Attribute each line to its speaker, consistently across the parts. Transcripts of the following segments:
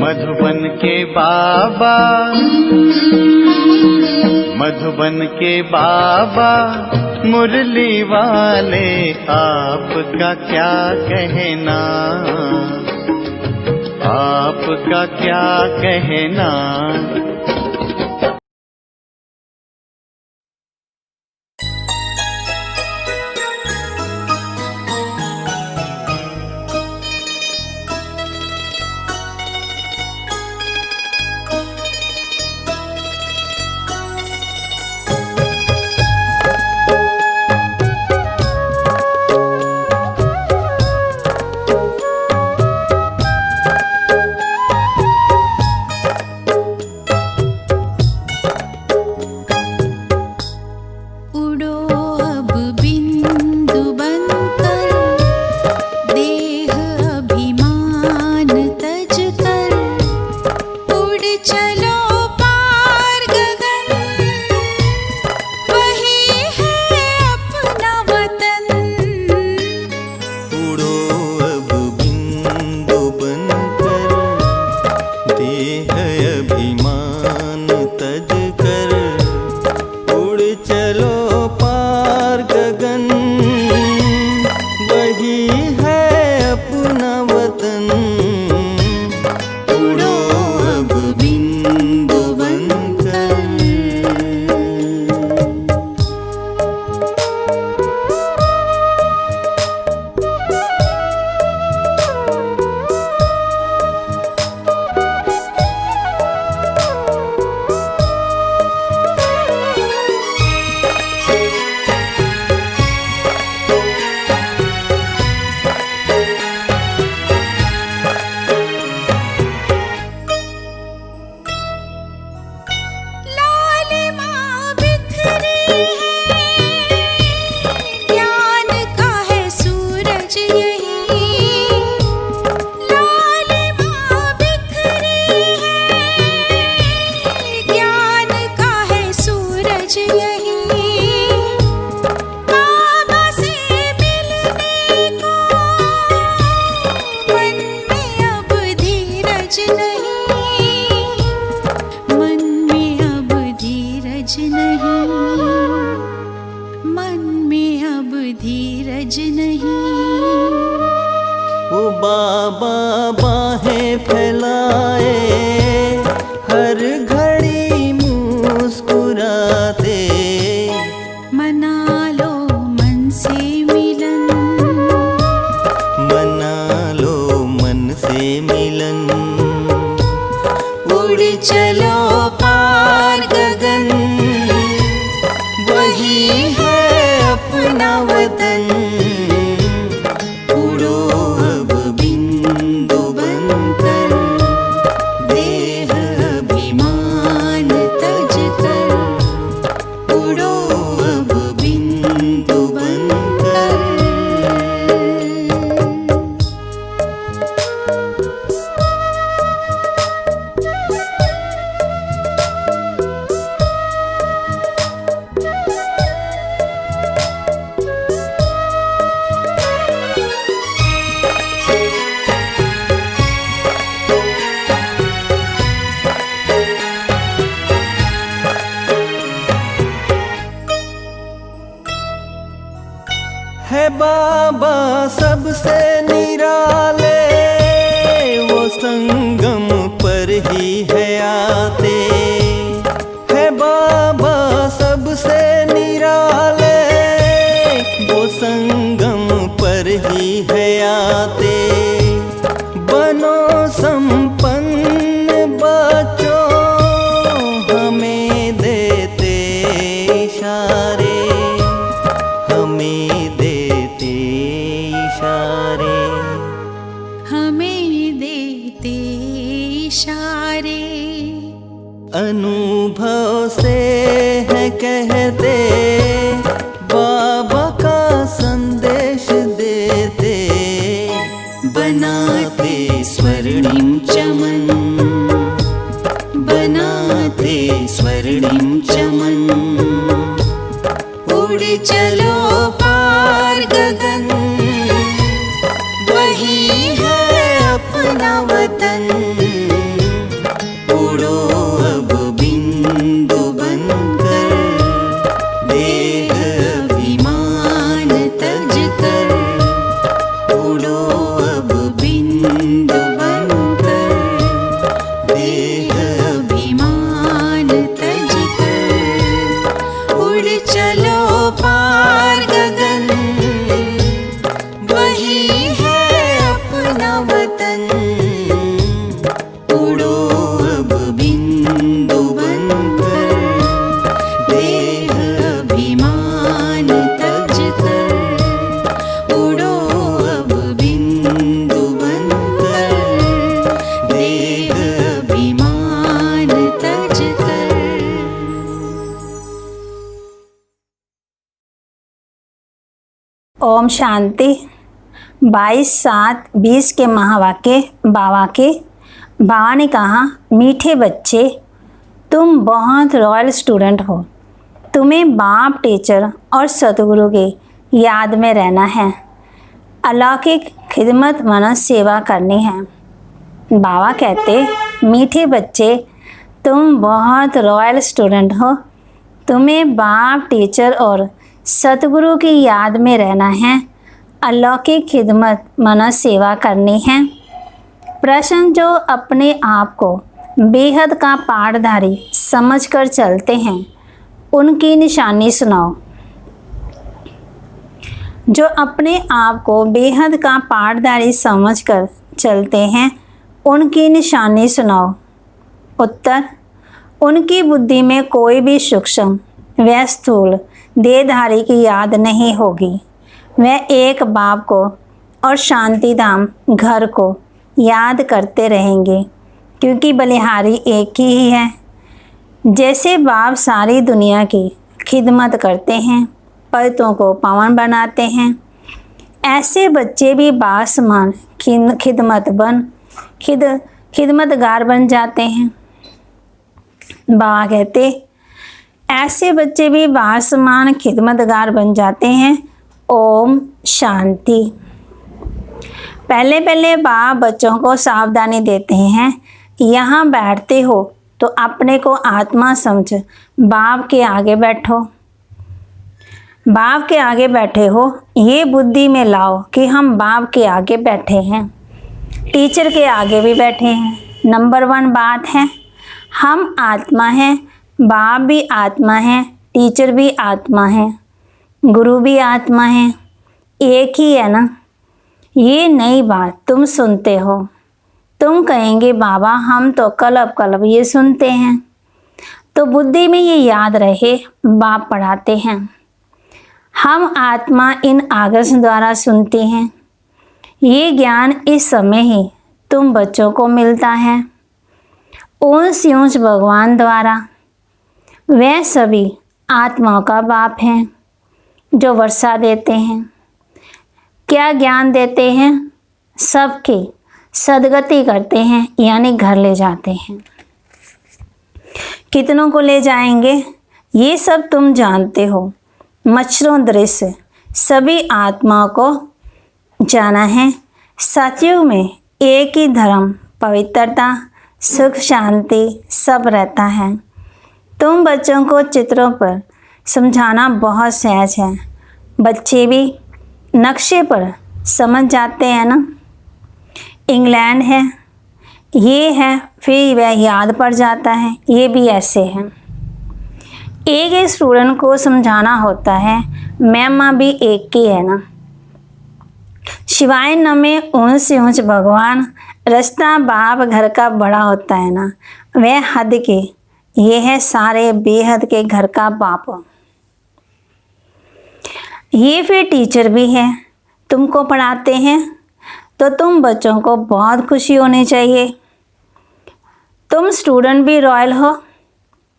Speaker 1: मधुबन के बाबा, मधुबन के बाबा मुरली वाले, आपका क्या कहना, आपका क्या कहना।
Speaker 2: है बाबा सबसे निराले, वो संगम पर ही है आते। है बाबा सबसे निराले, वो संगम पर ही है आते। बनो संपन्न बच्चों, हमें देते इशारे, हमें देते इशारे,
Speaker 3: हमें देते इशारे।
Speaker 2: अनुभव से है कहते, बाबा का संदेश देते। बनाते स्वर्णिम चमन, बनाते स्वर्णिम चमन। उड़ चलो पार गगन, वही है अपना वतन।
Speaker 4: ओम शांति। 22/7/20 के महावाक्य बाबा ने कहा, मीठे बच्चे, तुम बहुत रॉयल स्टूडेंट हो। तुम्हें बाप, टीचर और सतगुरु की याद में रहना है। अलौकिक खिदमत मनस सेवा करनी है। बाबा कहते, मीठे बच्चे, तुम बहुत रॉयल स्टूडेंट हो। तुम्हें बाप, टीचर और सतगुरु की याद में रहना है। अलौकिक खिदमत मनस सेवा करनी है। प्रश्न, जो अपने आप को बेहद का पाठधारी समझकर चलते हैं, उनकी निशानी सुनाओ। जो अपने आप को बेहद का पाठधारी समझकर चलते हैं, उनकी निशानी सुनाओ। उत्तर, उनकी बुद्धि में कोई भी सूक्ष्म व स्थूल देहधारी की याद नहीं होगी। वह एक बाप को और शांति धाम घर को याद करते रहेंगे, क्योंकि बलिहारी एक ही है। जैसे बाप सारी दुनिया की खिदमत करते हैं, पतितों को पावन बनाते हैं, ऐसे बच्चे भी बासमान खिदमतगार बन जाते हैं। बाबा कहते, ऐसे बच्चे भी बासमान खिदमतगार बन जाते हैं। ओम शांति। पहले बाप बच्चों को सावधानी देते हैं, यहाँ बैठते हो तो अपने को आत्मा समझ बाप के आगे बैठो। बाप के आगे बैठे हो, ये बुद्धि में लाओ कि हम बाप के आगे बैठे हैं, टीचर के आगे भी बैठे हैं। नंबर 1 बात है, हम आत्मा हैं, बाप भी आत्मा है, टीचर भी आत्मा है, गुरु भी आत्मा है, एक ही है ना। ये नई बात तुम सुनते हो। तुम कहेंगे, बाबा हम तो कलब ये सुनते हैं। तो बुद्धि में ये याद रहे, बाप पढ़ाते हैं। हम आत्मा इन आदर्श द्वारा सुनते हैं। ये ज्ञान इस समय ही तुम बच्चों को मिलता है, ऊंच ऊंच भगवान द्वारा। वह सभी आत्माओं का बाप हैं, जो वर्षा देते हैं। क्या ज्ञान देते हैं? सबकी सदगति करते हैं, यानी घर ले जाते हैं। कितनों को ले जाएंगे, ये सब तुम जानते हो। मच्छरों दृश्य सभी आत्माओं को जाना है। सतयुग में एक ही धर्म, पवित्रता, सुख, शांति सब रहता है। तुम बच्चों को चित्रों पर समझाना बहुत सहज है। बच्चे भी नक्शे पर समझ जाते हैं ना। इंग्लैंड है, ये है, फिर वह याद पड़ जाता है। ये भी ऐसे है। एक स्टूडेंट को समझाना होता है, मैमा भी एक ही है ना। शिवाय नमे ऊंच से ऊंच भगवान। रास्ता बाप घर का बड़ा होता है ना, वह हद के, ये है सारे बेहद के घर का बाप। ये फिर टीचर भी है, तुमको पढ़ाते हैं, तो तुम बच्चों को बहुत खुशी होनी चाहिए। तुम स्टूडेंट भी रॉयल हो।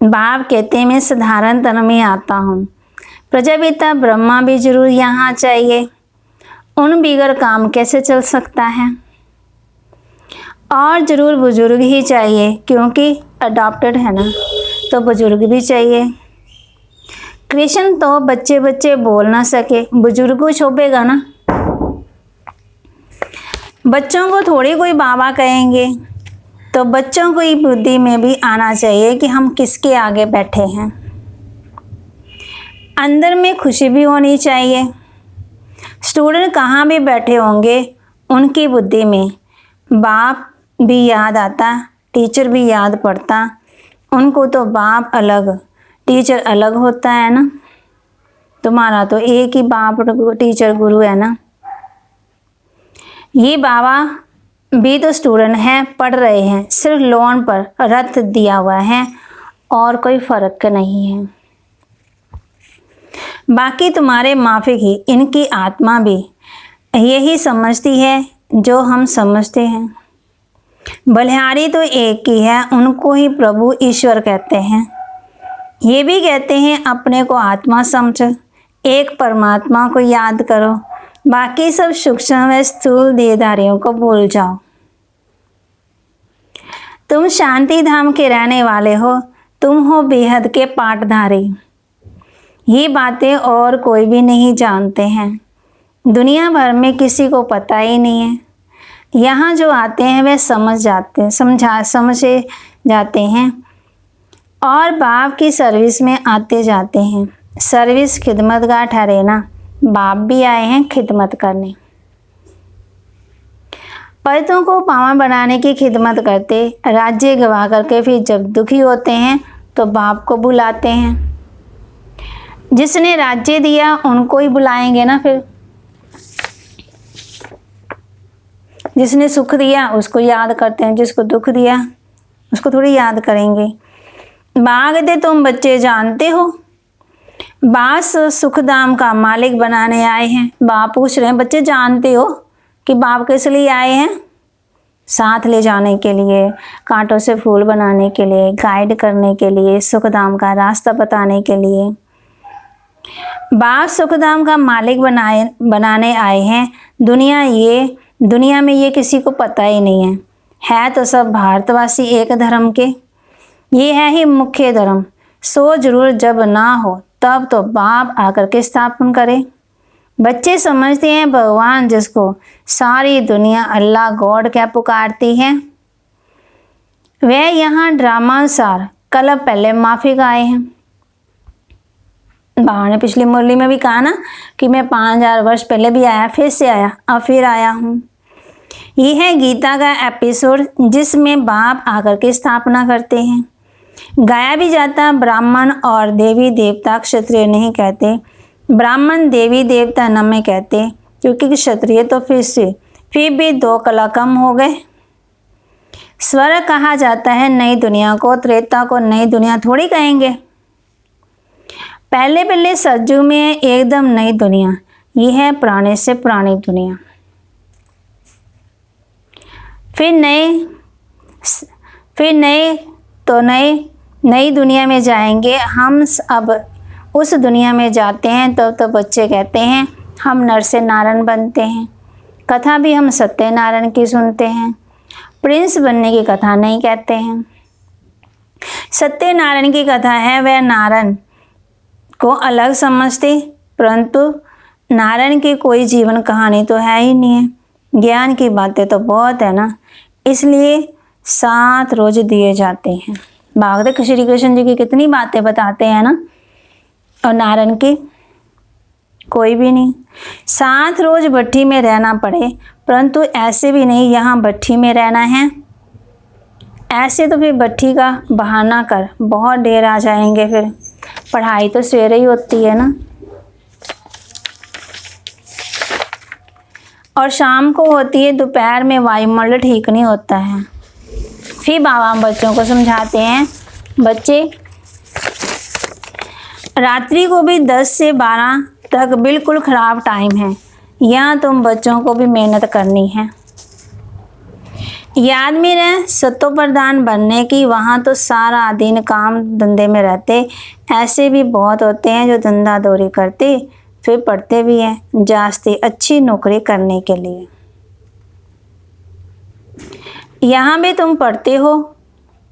Speaker 4: बाप कहते, मैं साधारण तन में आता हूँ। प्रजापिता ब्रह्मा भी जरूर यहाँ चाहिए। उन बिगर काम कैसे चल सकता है। और ज़रूर बुजुर्ग ही चाहिए, क्योंकि अडॉप्टेड है ना, तो बुजुर्ग भी चाहिए। कृष्ण तो बच्चे बोल ना सके, बुजुर्ग को छोपेगा ना। बच्चों को थोड़ी कोई बाबा कहेंगे, तो बच्चों को ही बुद्धि में भी आना चाहिए कि हम किसके आगे बैठे हैं। अंदर में खुशी भी होनी चाहिए। स्टूडेंट कहाँ भी बैठे होंगे, उनकी बुद्धि में बाप भी याद आता, टीचर भी याद पड़ता। उनको तो बाप अलग, टीचर अलग होता है ना। तुम्हारा तो एक ही बाप, टीचर, गुरु है ना। ये बाबा भी तो स्टूडेंट हैं, पढ़ रहे हैं, सिर्फ लोन पर रथ दिया हुआ है और कोई फ़र्क नहीं है। बाकी तुम्हारे माफिक ही, इनकी आत्मा भी यही समझती है जो हम समझते हैं। बलिहारी तो एक ही है, उनको ही प्रभु ईश्वर कहते हैं। ये भी कहते हैं अपने को आत्मा समझ, एक परमात्मा को याद करो। बाकी सब सूक्ष्म व स्थूल देहधारियों को भूल जाओ। तुम शांति धाम के रहने वाले हो, तुम हो बेहद के पाठधारी। ये बातें और कोई भी नहीं जानते हैं, दुनिया भर में किसी को पता ही नहीं है। यहाँ जो आते हैं वे समझे जाते हैं और बाप की सर्विस में आते जाते हैं। सर्विस खिदमतगार ठहरे ना, बाप भी आए हैं खिदमत करने। पतितों को पावन बनाने की खिदमत करते, राज्य गवा करके फिर जब दुखी होते हैं तो बाप को बुलाते हैं। जिसने राज्य दिया उनको ही बुलाएंगे ना, फिर जिसने सुख दिया उसको याद करते हैं, जिसको दुख दिया उसको थोड़ी याद करेंगे। बाप कहते तुम बच्चे जानते हो, बास सुखधाम का मालिक बनाने आए हैं। बाप पूछ रहे हैं बच्चे जानते हो कि बाप किस लिए आए हैं? साथ ले जाने के लिए, कांटों से फूल बनाने के लिए, गाइड करने के लिए, सुखधाम का रास्ता बताने के लिए। बाप सुखधाम का मालिक बनाने आए हैं। दुनिया में ये किसी को पता ही नहीं है तो सब भारतवासी एक धर्म के। ये है ही मुख्य धर्म। सो जरूर जब ना हो तब तो बाप आकर के स्थापन करे। बच्चे समझते हैं भगवान जिसको सारी दुनिया अल्लाह गॉड क्या पुकारती है, वह यहाँ ड्रामानुसार कल पहले माफी गाए हैं। बाबा ने पिछली मुरली में भी कहा ना कि मैं 5000 वर्ष पहले भी आया, फिर से आया, अब फिर आया हूँ। ये है गीता का एपिसोड जिसमें बाप आकर के स्थापना करते हैं। गाया भी जाता ब्राह्मण और देवी देवता क्षत्रिय नहीं कहते, ब्राह्मण देवी देवता न में कहते, क्योंकि क्षत्रिय तो फिर भी 2 कला कम हो गए। स्वर्ग कहा जाता है नई दुनिया को, त्रेता को नई दुनिया थोड़ी कहेंगे। पहले सज्जू में एकदम नई दुनिया, ये है पुराने से पुरानी दुनिया। फिर नई दुनिया में जाएंगे हम। अब उस दुनिया में जाते हैं तो बच्चे कहते हैं हम नर से नारायण बनते हैं। कथा भी हम सत्यनारायण की सुनते हैं, प्रिंस बनने की कथा नहीं कहते हैं। सत्यनारायण की कथा है, वह नारायण को अलग समझते, परंतु नारायण की कोई जीवन कहानी तो है ही नहीं है। ज्ञान की बातें तो बहुत है ना, इसलिए 7 रोज दिए जाते हैं। भागवत श्री कृष्ण जी की कितनी बातें बताते हैं ना, और नारायण की कोई भी नहीं। 7 रोज भट्ठी में रहना पड़े, परंतु ऐसे भी नहीं यहाँ भट्ठी में रहना है। ऐसे तो फिर भट्ठी का बहाना कर बहुत देर आ जाएंगे। फिर पढ़ाई तो सवेरे ही होती है ना, और शाम को होती है। दोपहर में वायुमंडल ठीक नहीं होता है। फिर बाबा बच्चों को समझाते हैं, बच्चे रात्रि को भी 10 से 12 तक बिल्कुल ख़राब टाइम है। यहाँ तुम बच्चों को भी मेहनत करनी है। याद में रहे सत्तो प्रधान बनने की, वहाँ तो सारा दिन काम धंधे में रहते। ऐसे भी बहुत होते हैं जो धंधा दौरी करते फिर पढ़ते भी हैं जास्ती अच्छी नौकरी करने के लिए। यहाँ भी तुम पढ़ते हो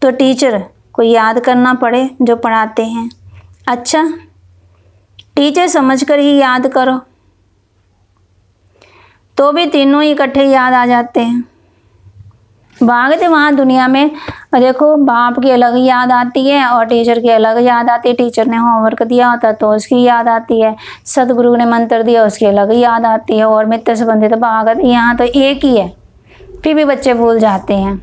Speaker 4: तो टीचर को याद करना पड़े जो पढ़ाते हैं। अच्छा, टीचर समझकर ही याद करो तो भी तीनों इकट्ठे याद आ जाते हैं। भागते वहाँ दुनिया में देखो, बाप की अलग याद आती है और टीचर की अलग याद आती है। टीचर ने होमवर्क दिया होता तो उसकी याद आती है, सदगुरु ने मंत्र दिया उसकी अलग याद आती है, और मित्र संबंधित तो भागत यहाँ तो एक ही है, फिर भी बच्चे भूल जाते हैं।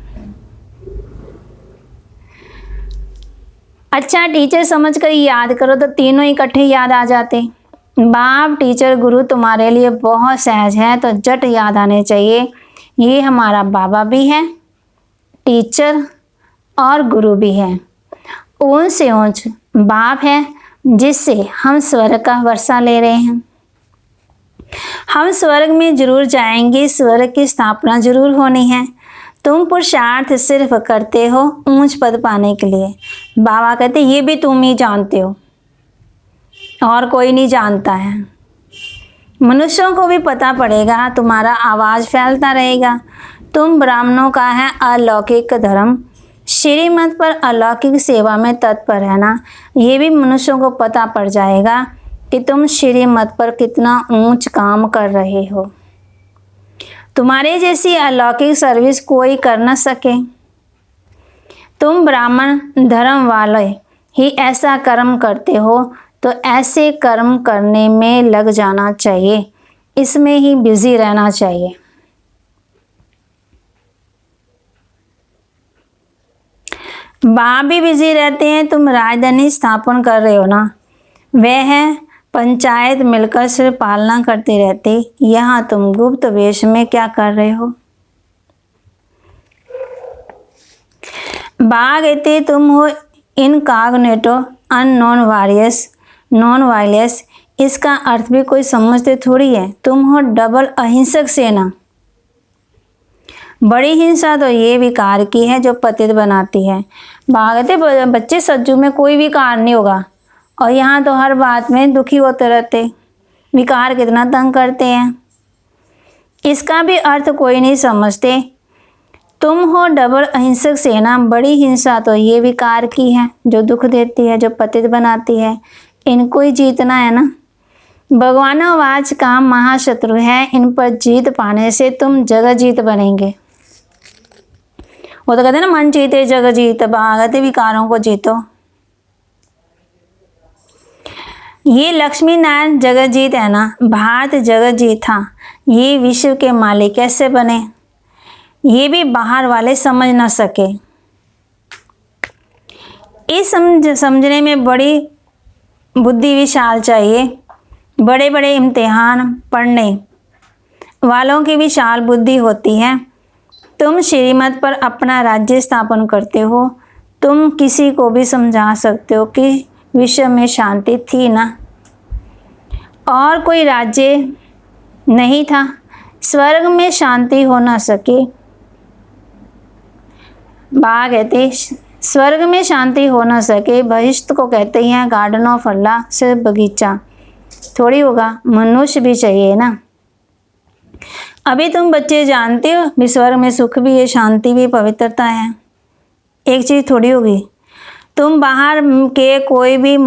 Speaker 4: अच्छा, टीचर समझ कर याद करो तो तीनों इकट्ठे याद आ जाते। बाप टीचर गुरु तुम्हारे लिए बहुत सहज है तो झट याद आने चाहिए। ये हमारा बाबा भी है, टीचर और गुरु भी है। ऊंच से ऊंच बाप है जिससे हम स्वर्ग का वर्षा ले रहे हैं। हम स्वर्ग में जरूर जाएंगे, स्वर्ग की स्थापना जरूर होनी है। तुम पुरुषार्थ सिर्फ करते हो ऊंच पद पाने के लिए। बाबा कहते ये भी तुम ही जानते हो और कोई नहीं जानता है। मनुष्यों को भी पता पड़ेगा, तुम्हारा आवाज़ फैलता रहेगा। तुम ब्राह्मणों का है अलौकिक धर्म, श्रीमत पर अलौकिक सेवा में तत्पर रहना। ये भी मनुष्यों को पता पड़ जाएगा कि तुम श्रीमत पर कितना ऊंच काम कर रहे हो। तुम्हारे जैसी अलौकिक सर्विस कोई कर न सके। तुम ब्राह्मण धर्म वाले ही ऐसा कर्म करते हो, तो ऐसे कर्म करने में लग जाना चाहिए, इसमें ही बिजी रहना चाहिए। बाप भी बिजी रहते हैं, तुम राजधानी स्थापन कर रहे हो ना, वह है पंचायत मिलकर सिर्फ पालना करते रहते। यहाँ तुम गुप्त वेश में क्या कर रहे हो? बाघ एते तुम हो incognito unknown warriors non violence. इसका अर्थ भी कोई समझते थोड़ी है। तुम हो डबल अहिंसक सेना। बड़ी हिंसा तो ये विकार की है जो पतित बनाती है। भागते बच्चे सज्जू में कोई विकार नहीं होगा, और यहाँ तो हर बात में दुखी होते रहते। विकार कितना तंग करते हैं, इसका भी अर्थ कोई नहीं समझते। तुम हो डबल अहिंसक सेना। बड़ी हिंसा तो ये विकार की है जो दुख देती है, जो पतित बनाती है। इनको ही जीतना है ना। भगवानोवाच काम महाशत्रु है, इन पर जीत पाने से तुम जगह जीत बनेंगे। वो तो कहते हैं ना, मन जीते जगह जीत, भागते विकारों को जीतो। ये लक्ष्मी नारायण जगत जीत है ना, भारत जगत जीत था। ये विश्व के मालिक कैसे बने, ये भी बाहर वाले समझ ना सके। इस समझने में बड़ी बुद्धि विशाल चाहिए। बड़े बड़े इम्तिहान पढ़ने वालों की विशाल बुद्धि होती है। तुम श्रीमत पर अपना राज्य स्थापन करते हो। तुम किसी को भी समझा सकते हो कि विश्व में शांति थी ना, और कोई राज्य नहीं था। स्वर्ग में शांति हो ना सके। बाघ कहते स्वर्ग में शांति हो ना सके। बहिष्ठ को कहते हैं गार्डन ऑफ अल्लाह, सिर्फ बगीचा थोड़ी होगा, मनुष्य भी चाहिए ना। अभी तुम बच्चे जानते हो भी स्वर्ग में सुख भी है, शांति भी, पवित्रता है। एक चीज़ थोड़ी होगी। तुम बाहर के कोई भी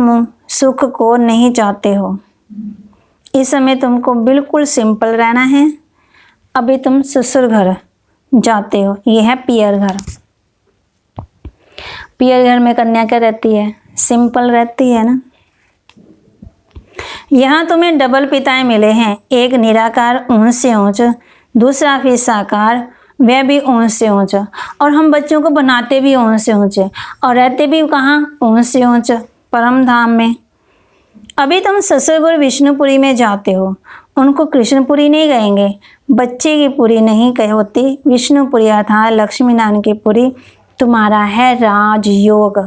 Speaker 4: सुख को नहीं चाहते हो। इस समय तुमको बिल्कुल सिंपल रहना है। अभी तुम ससुर घर जाते हो, ये है पियर घर। पियर घर में कन्या क्या रहती है? सिंपल रहती है ना। यहाँ तुम्हें डबल पिताएं मिले हैं, एक निराकार ऊंच से ऊंच, दूसरा फिर साकार, वह भी ऊंच से ऊंच। और हम बच्चों को बनाते भी ऊंच से ऊंचे, और रहते भी कहाँ? ऊंच से ऊंच, परम धाम में। अभी तुम ससुरपुर विष्णुपुरी में जाते हो। उनको कृष्णपुरी नहीं कहेंगे, बच्चे की पुरी नहीं कह होती। विष्णुपुरी अर्थात लक्ष्मी नारायण की पुरी तुम्हारा है राजयोग।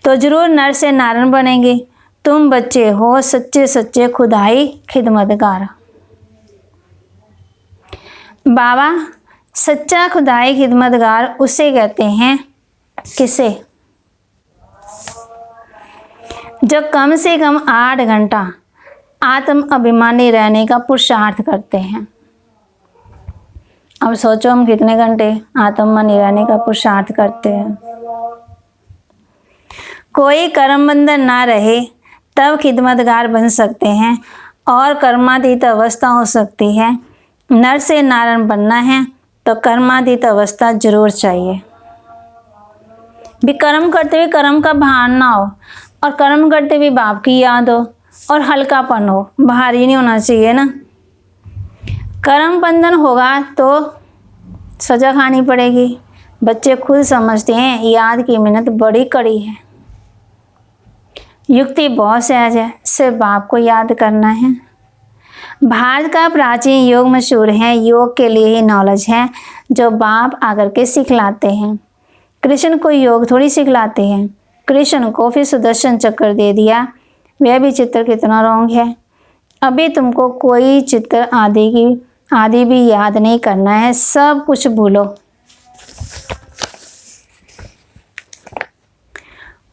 Speaker 4: तो जरूर नर से नारायण बनेंगे। तुम बच्चे हो सच्चे सच्चे खुदाई खिदमतगार। बाबा सच्चा खुदाई खिदमतगार उसे कहते हैं, किसे? जो कम से कम 8 घंटा आत्म अभिमानी रहने का पुरुषार्थ करते हैं। अब सोचो हम कितने घंटे आत्ममानी रहने का पुरुषार्थ करते हैं। कोई कर्म बंधन ना रहे तब खिदमतगार बन सकते हैं, और कर्मातीत अवस्था हो सकती है। नर से नारायण बनना है तो कर्मातीत अवस्था जरूर चाहिए। भी कर्म करते हुए कर्म का भान ना हो, और कर्म करते हुए बाप की याद हो, और हल्कापन हो, भारी नहीं होना चाहिए ना। कर्म बंधन होगा तो सजा खानी पड़ेगी। बच्चे खुद समझते हैं याद की मेहनत बड़ी कड़ी है। युक्ति बहुत सहज है, सिर्फ बाप को याद करना है। भारत का प्राचीन योग मशहूर है। योग के लिए ही नॉलेज है जो बाप आकर के सिखलाते हैं। कृष्ण को योग थोड़ी सिखलाते हैं। कृष्ण को फिर सुदर्शन चक्र दे दिया, वह भी चित्र कितना रॉन्ग है। अभी तुमको कोई चित्र आदि भी याद नहीं करना है, सब कुछ भूलो।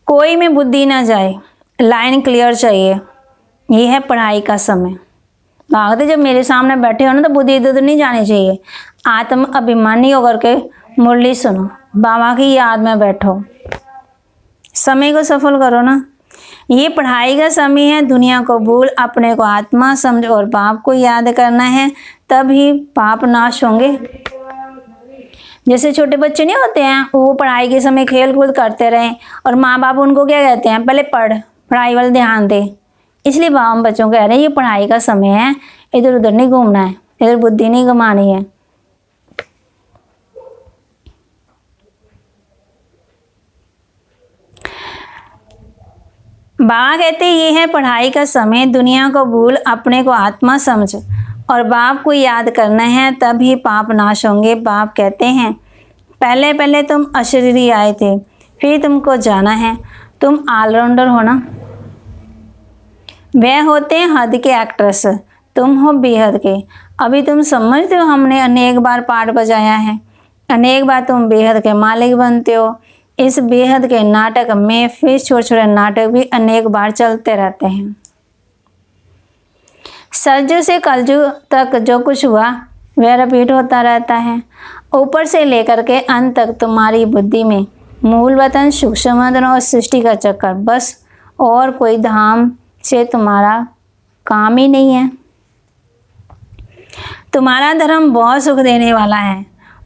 Speaker 4: कोई में बुद्धि ना जाए, लाइन क्लियर चाहिए। यह है पढ़ाई का समय। भागते जब मेरे सामने बैठे हो ना तो बुद्धि इधर उधर नहीं जानी चाहिए। आत्म अभिमानी होकर के मुरली सुनो, बाबा की याद में बैठो, समय को सफल करो ना। ये पढ़ाई का समय है, दुनिया को भूल अपने को आत्मा समझ और बाप को याद करना है, तभी पाप नाश होंगे। जैसे छोटे बच्चे नहीं होते हैं, वो पढ़ाई के समय खेल कूद करते रहें और माँ बाप उनको क्या कहते हैं, पहले पढ़ाई वाले ध्यान दे। इसलिए बाबा बच्चों को कह रहे हैं ये पढ़ाई का समय है, इधर उधर नहीं घूमना है, इधर बुद्धि नहीं गंवानी है। बाबा कहते ये है पढ़ाई का समय, दुनिया को भूल अपने को आत्मा समझ और बाप को याद करना है, तभी पाप नाश होंगे। बाप कहते हैं पहले पहले तुम अशरीरी आए थे, फिर तुमको जाना है, तुम ऑलराउंडर हो ना। वह होते हैं हद के एक्ट्रेस, तुम हो बेहद के। अभी तुम समझते हो हमने अनेक बार पार्ट बजाया है, अनेक बार तुम बेहद के मालिक बनते हो। इस बेहद के नाटक में फिर छोटे छोटे नाटक भी अनेक बार चलते रहते हैं। सतयुग से कलयुग तक जो कुछ हुआ वह रिपीट होता रहता है। ऊपर से लेकर के अंत तक तुम्हारी बुद्धि में मूल वतन, सूक्ष्म वतन और सृष्टि का चक्कर, बस और कोई धाम से तुम्हारा काम ही नहीं है। तुम्हारा धर्म बहुत सुख देने वाला है,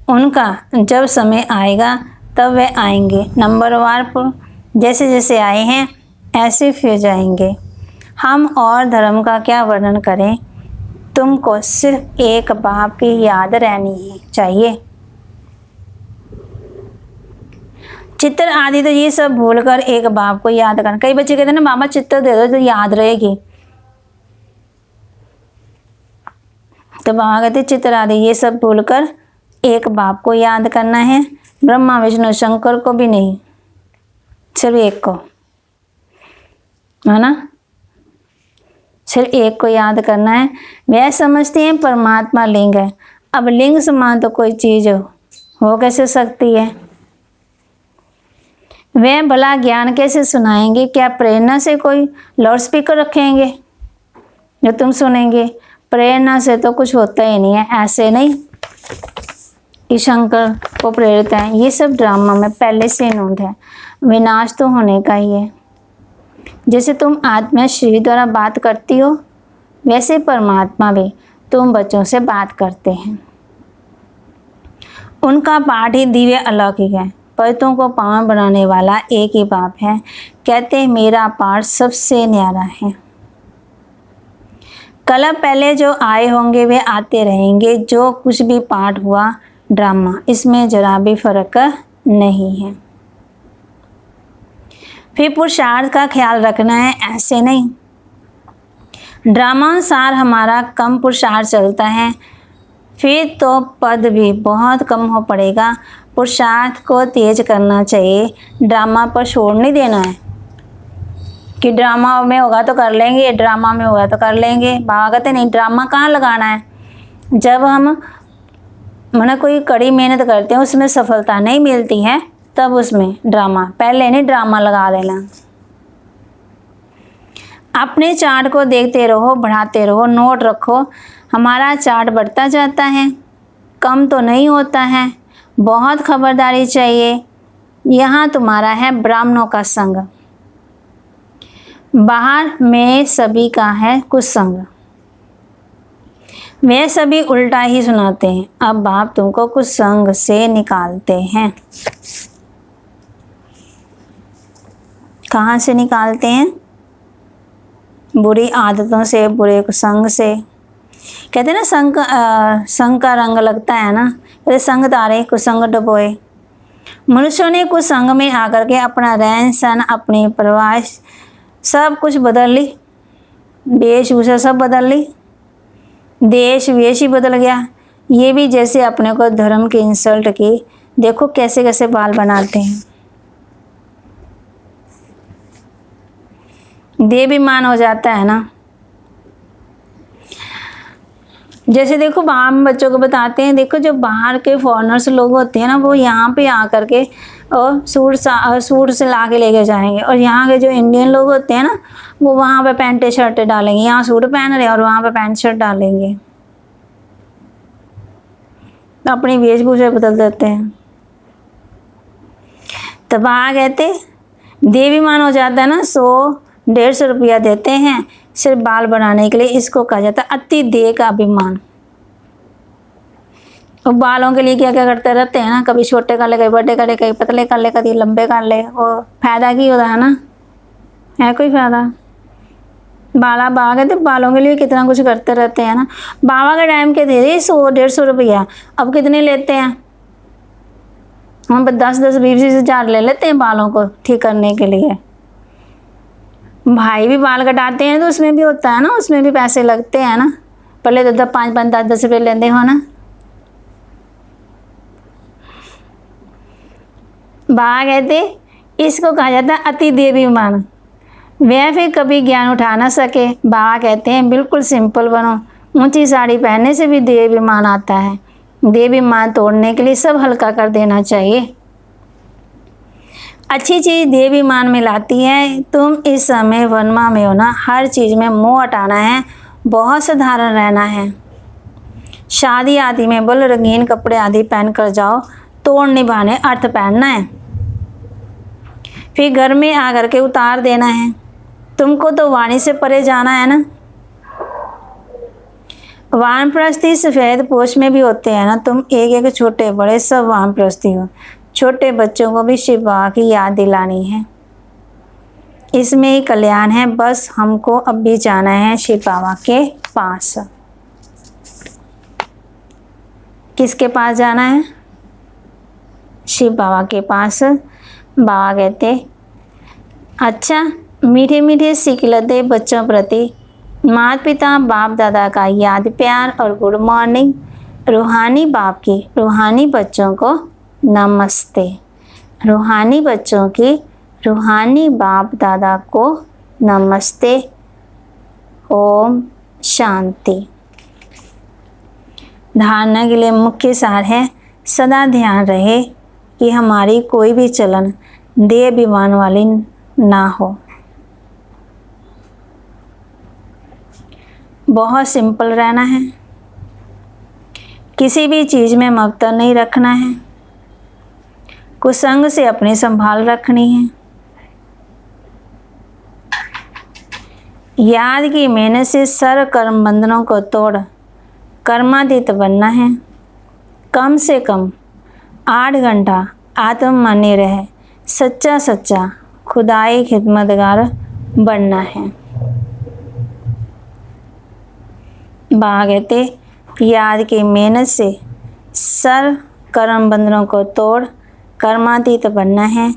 Speaker 4: उनका जब समय आएगा तब वे आएंगे। नंबरवार पर जैसे जैसे आए हैं ऐसे फिर जाएंगे। हम और धर्म का क्या वर्णन करें, तुमको सिर्फ एक बाप की याद रहनी ही चाहिए। चित्र आदि तो ये सब भूलकर एक बाप को याद करना। कई बच्चे कहते हैं ना बाबा चित्र दे दो तो याद रहेगी, तो बाबा कहते चित्र आदि ये सब भूलकर एक बाप को याद करना है। ब्रह्मा विष्णु शंकर को भी नहीं, सिर्फ एक को, है ना, सिर्फ एक को याद करना है। वह समझते हैं परमात्मा लिंग है। अब लिंग समान तो कोई चीज हो कैसे सकती है। वह भला ज्ञान कैसे सुनाएंगे, क्या प्रेरणा से कोई लाउड स्पीकर रखेंगे जो तुम सुनेंगे। प्रेरणा से तो कुछ होता ही नहीं है। ऐसे नहीं कि शंकर को प्रेरित है, ये सब ड्रामा में पहले से नोंद है। विनाश तो होने का ही है। जैसे तुम आत्मा शरीर द्वारा बात करती हो, वैसे परमात्मा भी तुम बच्चों से बात करते हैं। उनका पाठ ही दिव्य अलौकिक है। पतितों को पावन बनाने वाला एक ही बाप है। कहते हैं मेरा पाठ सबसे न्यारा है। कल पहले जो आए होंगे वे आते रहेंगे। जो कुछ भी पाठ हुआ ड्रामा, इसमें जरा भी फर्क नहीं है। फिर पुरुषार्थ का ख्याल रखना है, ऐसे नहीं। ड्रामानुसार हमारा कम पुरुषार्थ चलता है, फिर तो पद भी बहुत कम हो पड़ेगा। पुरुषार्थ को तेज करना चाहिए, ड्रामा पर छोड़ नहीं देना है कि ड्रामा में होगा तो कर लेंगे, ड्रामा में होगा तो कर लेंगे। बाबा कहते नहीं, ड्रामा कहाँ लगाना है। जब हम माना कोई कड़ी मेहनत करते हैं उसमें सफलता नहीं मिलती है, तब उसमें ड्रामा, पहले नहीं ड्रामा लगा देना। अपने चार्ट को देखते रहो, बढ़ाते रहो, नोट रखो। हमारा चार्ट बढ़ता जाता है, कम तो नहीं होता है। बहुत खबरदारी चाहिए। यहाँ तुम्हारा है ब्राह्मणों का संग, बाहर में सभी का है कुछ संग। वे सभी उल्टा ही सुनाते हैं। अब बाप तुमको कुछ संग से निकालते हैं। कहाँ से निकालते हैं? बुरी आदतों से, बुरे संग से। कहते हैं ना संग का रंग लगता है ना, कहते संग तारे कुसंग डुबोए। मनुष्यों ने कुछ संग में आकर के अपना रहन सहन, अपनी परवाह सब कुछ बदल ली, वेशभूषा सब बदल ली, देश वेश ही बदल गया। ये भी जैसे अपने को धर्म की इंसल्ट की, देखो कैसे कैसे बाल बनाते हैं, देवाभिमान हो जाता है ना। जैसे देखो हम बच्चों को बताते हैं, देखो जो बाहर के फॉरेनर्स लोग होते हैं ना, वो यहाँ पे आकर के और सूट से ला के लेके जाएंगे। और यहाँ के जो इंडियन लोग होते हैं ना, वो वहाँ पे पैंट शर्ट डालेंगे, यहाँ सूट पहन रहे हैं और वहाँ पे पैंट शर्ट डालेंगे, अपनी वेशभूषा बदल देते हैं। तो वहाँ कहते देवीमान हो जाता है ना, 100-150 रुपया देते हैं सिर्फ बाल बनाने के लिए। इसको कहा जाता है अति देह का अभिमान। और बालों के लिए क्या क्या करते रहते हैं ना, कभी छोटे कर ले, कभी बड़े कर ले, कभी पतले कर ले, कभी लंबे कर ले। और फायदा की होता है ना, है कोई फायदा? बाबा कहते बालों के लिए कितना कुछ करते रहते हैं ना। बाबा के टाइम के थे 100-150 रुपया, अब कितने लेते हैं? हम 10-20 हज़ार ले लेते हैं बालों को ठीक करने के लिए। भाई भी बाल कटाते हैं तो उसमें भी होता है ना, उसमें भी पैसे लगते हैं ना। पहले तो 5-5, 10-10 रुपये लेते हो ना। बाबा कहते इसको कहा जाता है अति देवीमान। वह फिर कभी ज्ञान उठा ना सके। बाबा कहते हैं बिल्कुल सिंपल बनो। ऊंची साड़ी पहनने से भी देवीमान आता है। देवीमान तोड़ने के लिए सब हल्का कर देना चाहिए। अच्छी चीज़ देवीमान में लाती है। तुम इस समय वनमा में हो ना, हर चीज़ में मोह हटाना है, बहुत साधारण रहना है। शादी आदि में बोल रंगीन कपड़े आदि पहन कर जाओ, तोड़ निभाने अर्थ पहनना है, फिर घर में आकर के उतार देना है। तुमको तो वाणी से परे जाना है ना। वानप्रस्थी सफ़ेद पोश में भी होते हैं ना। तुम एक छोटे बड़े सब वानप्रस्थी हो। छोटे बच्चों को भी शिव बाबा की याद दिलानी है, इसमें ही कल्याण है। बस हमको अब भी जाना है शिव बाबा के पास। किसके पास जाना है? शिव बाबा के पास। बाबा कहते अच्छा मीठे मीठे सिखलते बच्चों प्रति माता पिता बाप दादा का याद प्यार और गुड मॉर्निंग। रूहानी बाप की रूहानी बच्चों को नमस्ते। रूहानी बच्चों की रूहानी बाप दादा को नमस्ते। ओम शांति। धारणा के लिए मुख्य सार है, सदा ध्यान रहे कि हमारी कोई भी चलन देह अभिमान वाली ना हो। बहुत सिंपल रहना है, किसी भी चीज़ में ममता नहीं रखना है, कुसंग से अपनी संभाल रखनी है, याद की मेहनत से सर्व कर्म बंधनों को तोड़ कर्मातीत बनना है। कम से कम 8 घंटा आत्ममानी रहे, सच्चा खुदाई खिदमतगार बनना है। बाबा कहते याद की मेहनत से सर्व कर्म बंधनों को तोड़ कर्मातीत बनना है।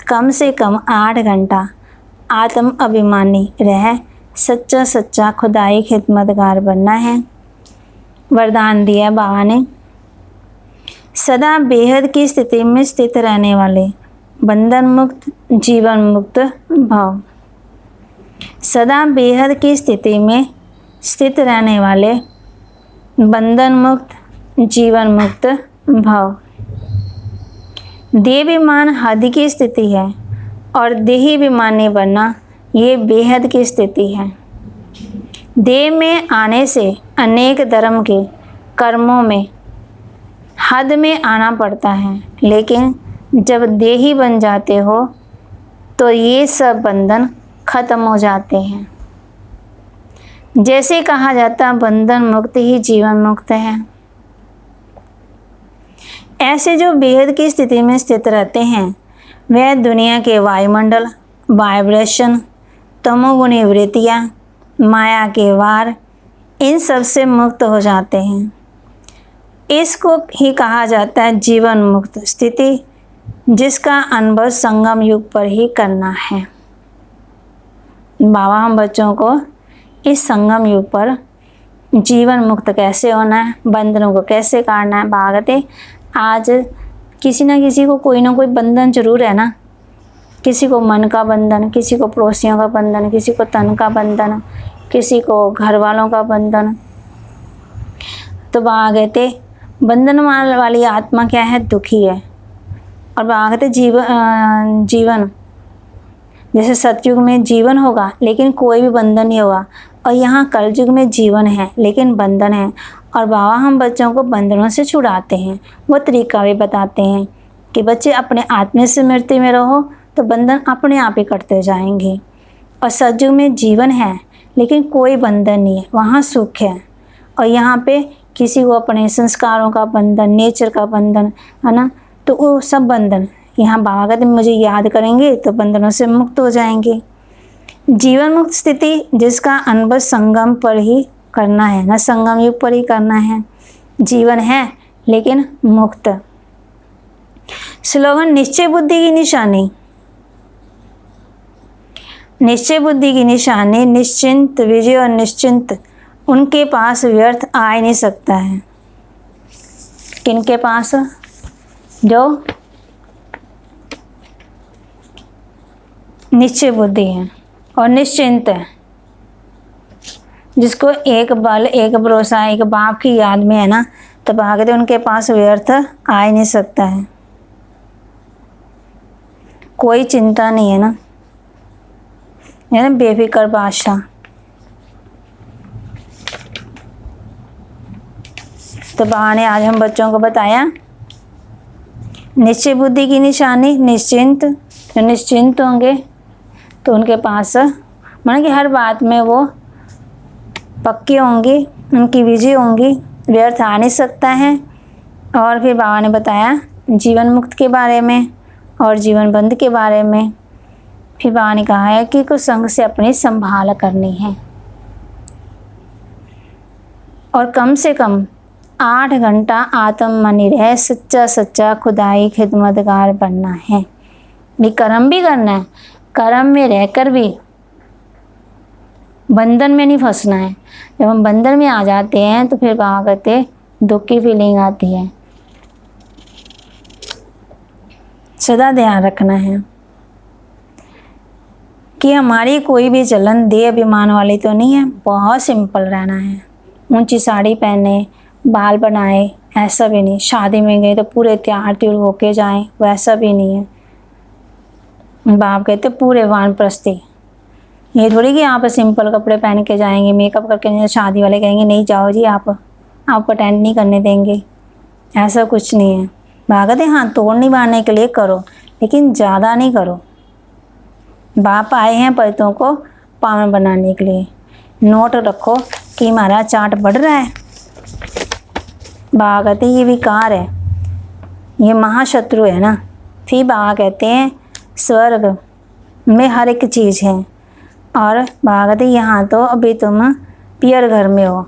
Speaker 4: कम से कम 8 घंटा आत्म अभिमानी रह, सच्चा खुदाई खिदमतगार बनना है। वरदान दिया बाबा ने, सदा बेहद की स्थिति में स्थित रहने वाले बंधन मुक्त जीवन मुक्त भाव। सदा बेहद की स्थिति में स्थित रहने वाले बंधन मुक्त जीवन मुक्त भाव। देहाभिमान हद की स्थिति है और देहाभिमानी बनना ये बेहद की स्थिति है। देह में आने से अनेक धर्म के कर्मों में हद में आना पड़ता है, लेकिन जब देही बन जाते हो तो ये सब बंधन खत्म हो जाते हैं। जैसे कहा जाता बंधन मुक्त ही जीवन मुक्त है। ऐसे जो बेहद की स्थिति में स्थित रहते हैं वह दुनिया के वायुमंडल, वाइब्रेशन, तमोगुणी वृत्तियाँ, माया के वार, इन सब से मुक्त हो जाते हैं। इसको ही कहा जाता है जीवन मुक्त स्थिति, जिसका अनुभव संगम युग पर ही करना है। बाबा हम बच्चों को इस संगम युग पर जीवन मुक्त कैसे होना है, बंधनों को कैसे काटना है। भागते आज किसी न किसी को कोई ना कोई बंधन जरूर है ना। किसी को मन का बंधन, किसी को पड़ोसियों का बंधन, किसी को तन का बंधन, किसी को घर वालों का बंधन। तो वहाँ कहते बंधन वाली आत्मा क्या है? दुखी है। और बाबा कहते जीवन जैसे सतयुग में जीवन होगा लेकिन कोई भी बंधन नहीं होगा, और यहाँ कलयुग में जीवन है लेकिन बंधन है। और बाबा हम बच्चों को बंधनों से छुड़ाते हैं, वो तरीका भी बताते हैं कि बच्चे अपने आत्म स्मृति में रहो तो बंधन अपने आप ही कटते जाएंगे। और सतयुग में जीवन है लेकिन कोई बंधन नहीं है, वहाँ सुख है। और यहाँ पे किसी को अपने संस्कारों का बंधन, नेचर का बंधन है ना, तो वो सब बंधन यहाँ बाबा कहते मुझे याद करेंगे तो बंधनों से मुक्त हो जाएंगे। जीवन मुक्त स्थिति जिसका अनुभव संगम पर ही करना है ना, संगम युग पर ही करना है। जीवन है लेकिन मुक्त। स्लोगन निश्चय बुद्धि की निशानी। निश्चय बुद्धि की निशानी निश्चिंत विजय और निश्चिंत उनके पास व्यर्थ आ ही नहीं सकता है। किनके पास? जो निश्चय बुद्धि है और निश्चिंत है, जिसको एक बल, एक भरोसा, एक बाप की याद में है ना, तो भागते उनके पास व्यर्थ आ ही नहीं सकता है। कोई चिंता नहीं है ना, है ना, बेफिक्र बादशाह। तो बाबा ने आज हम बच्चों को बताया निश्चय बुद्धि की निशानी निश्चिंत। जो निश्चिंत होंगे तो उनके पास मानो कि हर बात में वो पक्के होंगे, उनकी विजय होंगी, व्यर्थ आ नहीं सकता है। और फिर बाबा ने बताया जीवन मुक्त के बारे में और जीवन बंद के बारे में। फिर बाबा ने कहा है कि कुछ संग से अपनी संभाल करनी है और कम से कम 8 घंटा आत्म मनी रह सच्चा सच्चा खुदाई खिदमतगार बनना है। ये कर्म भी करना है, कर्म में रहकर भी बंधन में नहीं फंसना है। जब हम बंधन में आ जाते हैं तो फिर बाबा कहते दुख की फीलिंग आती है। सदा ध्यान रखना है कि हमारी कोई भी चलन देह अभिमान वाली तो नहीं है। बहुत सिंपल रहना है। ऊंची साड़ी पहने, बाल बनाए, ऐसा भी नहीं। शादी में गए तो पूरे तैयार त्योर होके जाएं, वैसा भी नहीं है। बाप कहते पूरे वानप्रस्थी। ये थोड़ी कि आप सिंपल कपड़े पहन के जाएंगे, मेकअप करके नहीं। शादी वाले कहेंगे नहीं जाओ जी, आप अटेंड नहीं करने देंगे, ऐसा कुछ नहीं है। बाप कहते हाँ तोड़ नहीं बांधने के लिए करो, लेकिन ज़्यादा नहीं करो। बाप आए हैं पतितों को पावन बनाने के लिए। नोट रखो कि हमारा चार्ट बढ़ रहा है। बाबा कहते हैं ये विकार है, ये महाशत्रु है ना। फिर बाबा कहते हैं स्वर्ग में हर एक चीज़ है। और बाबा कहते हैं यहाँ तो अभी तुम पियर घर में हो।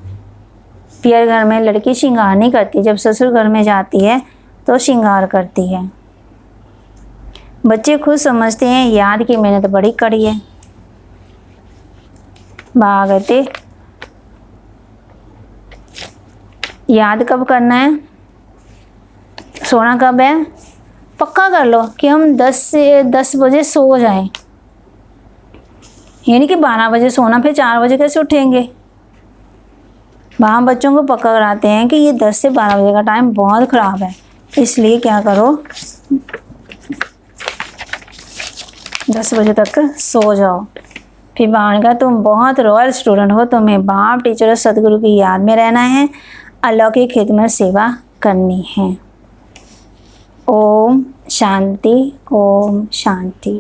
Speaker 4: पियर घर में लड़की श्रृंगार नहीं करती, जब ससुर घर में जाती है तो श्रृंगार करती है। बच्चे खुद समझते हैं याद की मेहनत बड़ी कड़ी है। बाबा कहते याद कब करना है, सोना कब है, पक्का कर लो कि हम 10 बजे सो जाएं। ये नहीं कि 12 बजे सोना फिर 4 बजे कैसे उठेंगे। वहाँ बच्चों को पक्का कराते हैं कि ये 10 से 12 बजे का टाइम बहुत ख़राब है, इसलिए क्या करो 10 बजे तक सो जाओ। फिर बाण का तुम बहुत रॉयल स्टूडेंट हो, तुम्हें बाप, टीचर और सदगुरु की याद में रहना है, अलौकिक खिदमत सेवा करनी है। ओम शांति, ओम शांति।